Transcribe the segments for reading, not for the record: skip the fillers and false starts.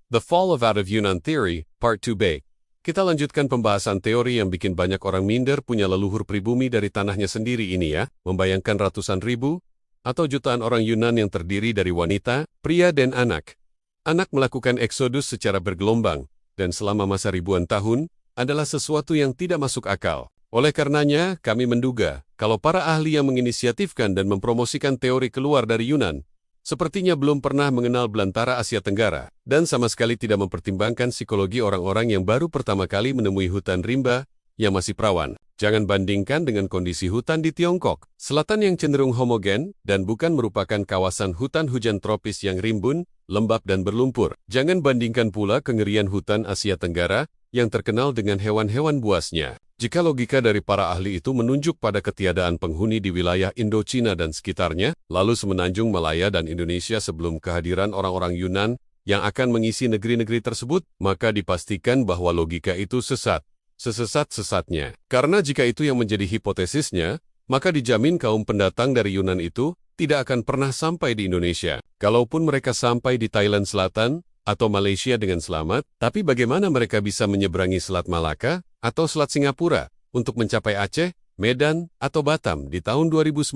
The Fall of Out of Yunnan Theory, Part 2b. Kita lanjutkan pembahasan teori yang bikin banyak orang minder punya leluhur pribumi dari tanahnya sendiri ini ya, membayangkan ratusan ribu atau jutaan orang Yunan yang terdiri dari wanita, pria, dan anak. Anak melakukan eksodus secara bergelombang, dan selama masa ribuan tahun, adalah sesuatu yang tidak masuk akal. Oleh karenanya, kami menduga, kalau para ahli yang menginisiatifkan dan mempromosikan teori keluar dari Yunan, sepertinya belum pernah mengenal belantara Asia Tenggara, dan sama sekali tidak mempertimbangkan psikologi orang-orang yang baru pertama kali menemui hutan rimba yang masih perawan. Jangan bandingkan dengan kondisi hutan di Tiongkok, selatan yang cenderung homogen, dan bukan merupakan kawasan hutan hujan tropis yang rimbun, lembab dan berlumpur. Jangan bandingkan pula kengerian hutan Asia Tenggara yang terkenal dengan hewan-hewan buasnya. Jika logika dari para ahli itu menunjuk pada ketiadaan penghuni di wilayah Indochina dan sekitarnya, lalu semenanjung Malaya dan Indonesia sebelum kehadiran orang-orang Yunan yang akan mengisi negeri-negeri tersebut, maka dipastikan bahwa logika itu sesat. Sesesat-sesatnya. Karena jika itu yang menjadi hipotesisnya, maka dijamin kaum pendatang dari Yunan itu tidak akan pernah sampai di Indonesia. Kalaupun mereka sampai di Thailand Selatan atau Malaysia dengan selamat, tapi bagaimana mereka bisa menyeberangi Selat Malaka atau Selat Singapura untuk mencapai Aceh, Medan, atau Batam di tahun 2019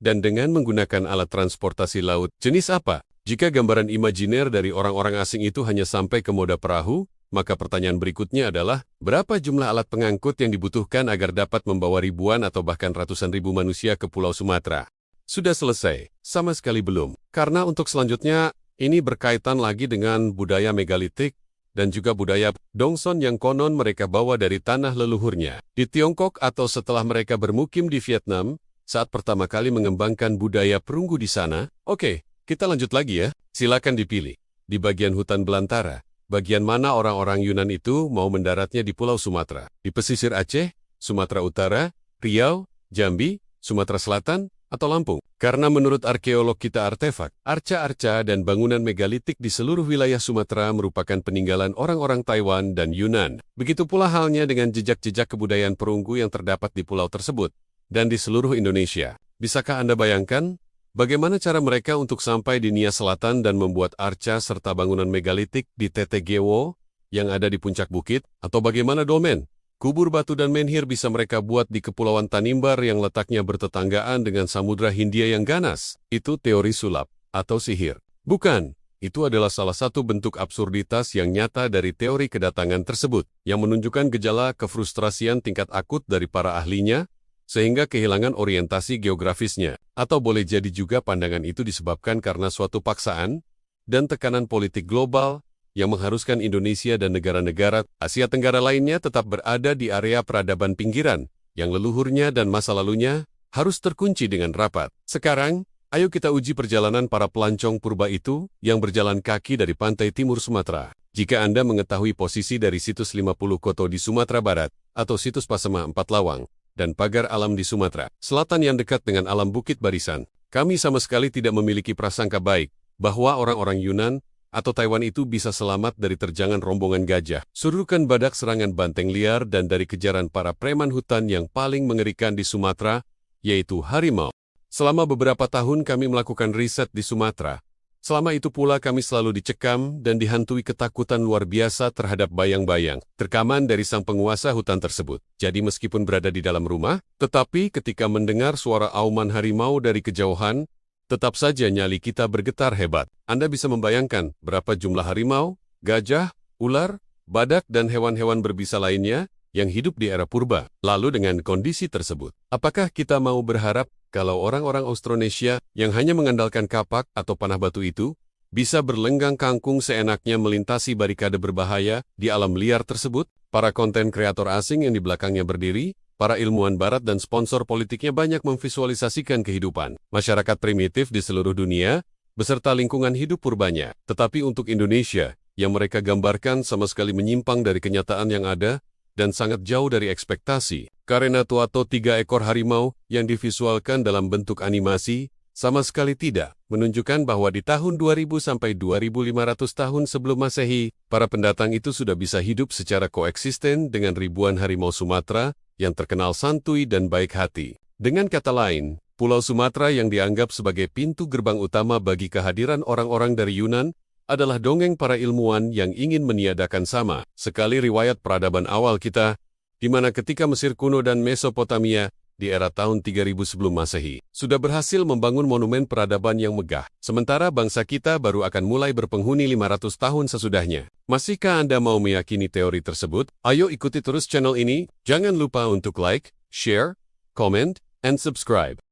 dan dengan menggunakan alat transportasi laut jenis apa? Jika gambaran imajiner dari orang-orang asing itu hanya sampai ke moda perahu, maka pertanyaan berikutnya adalah, berapa jumlah alat pengangkut yang dibutuhkan agar dapat membawa ribuan atau bahkan ratusan ribu manusia ke Pulau Sumatera? Sudah selesai? Sama sekali belum. Karena untuk selanjutnya, ini berkaitan lagi dengan budaya megalitik dan juga budaya Dongson yang konon mereka bawa dari tanah leluhurnya. Di Tiongkok atau setelah mereka bermukim di Vietnam, saat pertama kali mengembangkan budaya perunggu di sana. Oke, kita lanjut lagi ya. Silakan dipilih. Di bagian hutan belantara, bagian mana orang-orang Yunan itu mau mendaratnya di Pulau Sumatera? Di pesisir Aceh, Sumatera Utara, Riau, Jambi, Sumatera Selatan, atau Lampung? Karena menurut arkeolog kita artefak, arca-arca dan bangunan megalitik di seluruh wilayah Sumatera merupakan peninggalan orang-orang Taiwan dan Yunan. Begitu pula halnya dengan jejak-jejak kebudayaan perunggu yang terdapat di pulau tersebut dan di seluruh Indonesia. Bisakah Anda bayangkan bagaimana cara mereka untuk sampai di Nia Selatan dan membuat arca serta bangunan megalitik di Tetegewo yang ada di puncak bukit? Atau bagaimana dolmen, kubur batu dan menhir bisa mereka buat di Kepulauan Tanimbar yang letaknya bertetanggaan dengan Samudra Hindia yang ganas? Itu teori sulap atau sihir. Bukan, itu adalah salah satu bentuk absurditas yang nyata dari teori kedatangan tersebut, yang menunjukkan gejala kefrustrasian tingkat akut dari para ahlinya, sehingga kehilangan orientasi geografisnya. Atau boleh jadi juga pandangan itu disebabkan karena suatu paksaan dan tekanan politik global yang mengharuskan Indonesia dan negara-negara Asia Tenggara lainnya tetap berada di area peradaban pinggiran, yang leluhurnya dan masa lalunya harus terkunci dengan rapat. Sekarang, ayo kita uji perjalanan para pelancong purba itu yang berjalan kaki dari pantai timur Sumatera. Jika Anda mengetahui posisi dari situs 50 Koto di Sumatera Barat, atau situs Pasema 4 Lawang, dan pagar alam di Sumatera Selatan yang dekat dengan alam Bukit Barisan, kami sama sekali tidak memiliki prasangka baik bahwa orang-orang Yunan atau Taiwan itu bisa selamat dari terjangan rombongan gajah, surukan badak, serangan banteng liar, dan dari kejaran para preman hutan yang paling mengerikan di Sumatera, yaitu harimau. Selama beberapa tahun kami melakukan riset di Sumatera. Selama itu pula kami selalu dicekam dan dihantui ketakutan luar biasa terhadap bayang-bayang terkaman dari sang penguasa hutan tersebut. Jadi meskipun berada di dalam rumah, tetapi ketika mendengar suara auman harimau dari kejauhan, tetap saja nyali kita bergetar hebat. Anda bisa membayangkan berapa jumlah harimau, gajah, ular, badak, dan hewan-hewan berbisa lainnya yang hidup di era purba. Lalu dengan kondisi tersebut, apakah kita mau berharap kalau orang-orang Austronesia yang hanya mengandalkan kapak atau panah batu itu bisa berlenggang kangkung seenaknya melintasi barikade berbahaya di alam liar tersebut? Para konten kreator asing yang di belakangnya berdiri, para ilmuwan barat dan sponsor politiknya banyak memvisualisasikan kehidupan masyarakat primitif di seluruh dunia, beserta lingkungan hidup purbanya. Tetapi untuk Indonesia, yang mereka gambarkan sama sekali menyimpang dari kenyataan yang ada, dan sangat jauh dari ekspektasi. Karenato atau 3 ekor harimau yang divisualkan dalam bentuk animasi, sama sekali tidak menunjukkan bahwa di tahun 2000 sampai 2500 tahun sebelum Masehi, para pendatang itu sudah bisa hidup secara koeksisten dengan ribuan harimau Sumatera yang terkenal santuy dan baik hati. Dengan kata lain, Pulau Sumatera yang dianggap sebagai pintu gerbang utama bagi kehadiran orang-orang dari Yunan adalah dongeng para ilmuwan yang ingin meniadakan sama sekali riwayat peradaban awal kita, di mana ketika Mesir kuno dan Mesopotamia di era tahun 3000 sebelum Masehi sudah berhasil membangun monumen peradaban yang megah, sementara bangsa kita baru akan mulai berpenghuni 500 tahun sesudahnya. Masihkah Anda mau meyakini teori tersebut? Ayo ikuti terus channel ini, jangan lupa untuk like, share, comment, and subscribe.